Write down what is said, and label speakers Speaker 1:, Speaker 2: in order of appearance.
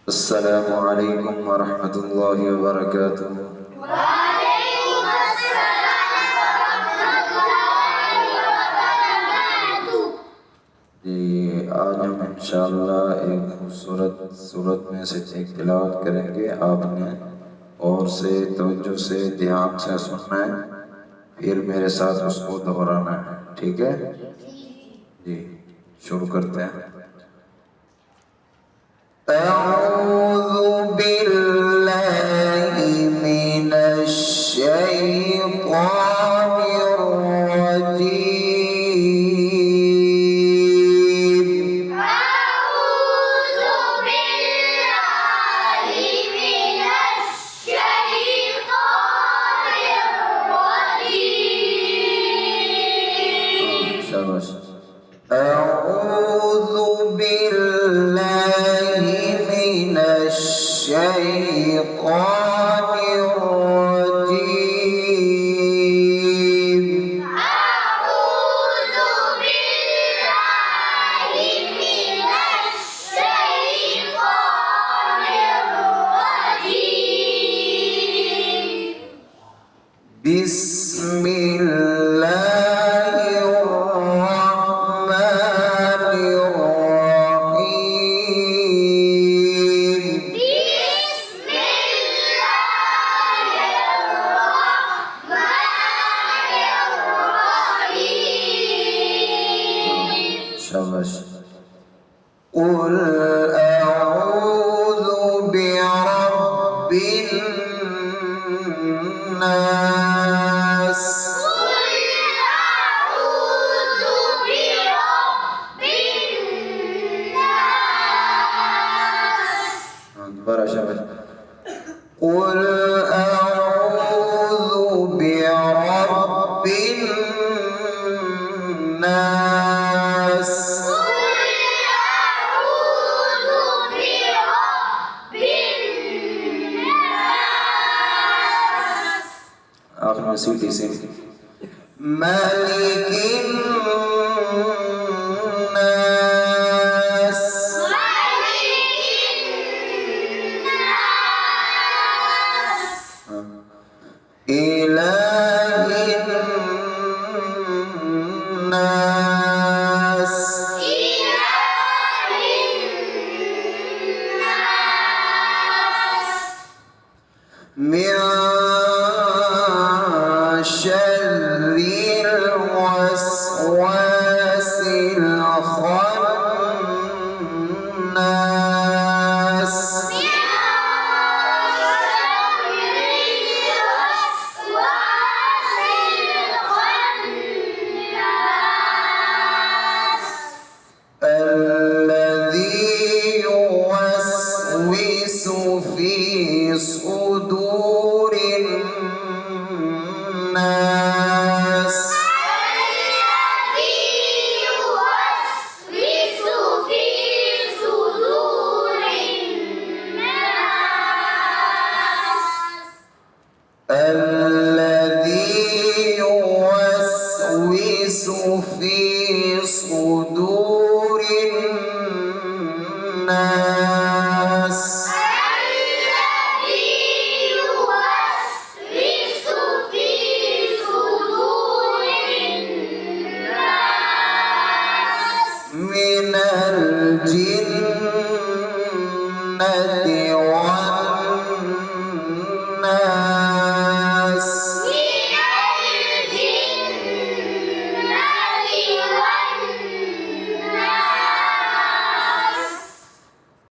Speaker 1: السلام عليكم ورحمة الله وبركاته.
Speaker 2: وعليكم السلام ورحमतुल्लाहि वबरकातुह।
Speaker 1: जी, आज हम इंशाअल्लाह एक खूबसूरत सूरत में से एक तिलावत करेंगे। आपने और से तवज्जो से ध्यान से सुनना है, फिर मेरे साथ उसको दोहराना है, ठीक है जी। शुरू करते हैं। अऊज़ु बिल्लाहि मिनश शैतानिर रजीम।
Speaker 2: अऊज़ु बिल्लाहि मिनश शैतानिर रजीम।
Speaker 1: शाबाश। अऊज़ु बिल्लाहि मिनश शैतानिर रजीम।
Speaker 2: अऊज़ु बिल्लाहि मिनश शैतानिर रजीम।
Speaker 1: बिस्मिल्लाहिर्रहमानिर्रहीम।
Speaker 2: बिस्मिल्लाहिर्रहमानिर्रहीम।
Speaker 1: शाबाश। कुल अऊज़ु बिरब्बिन नास।
Speaker 2: कुल अऊज़ु बिरब्बिन नास।
Speaker 1: दोबारा शाबाश। कुल अऊज़ु बिरब्बिन नास।
Speaker 2: कुल अऊज़ु बिरब्बिन नास।
Speaker 1: आखिर में सीटी से मलिकिन नास।
Speaker 2: मलिकिन नास।
Speaker 1: इलाहिन नास।
Speaker 2: इलाहिन नास।
Speaker 1: मिन शर्रिल वस्वासिल खन्नास। الذي يوسوس في صدور الناس. الذي يوسوس في صدور الناس. من الجنة والناس.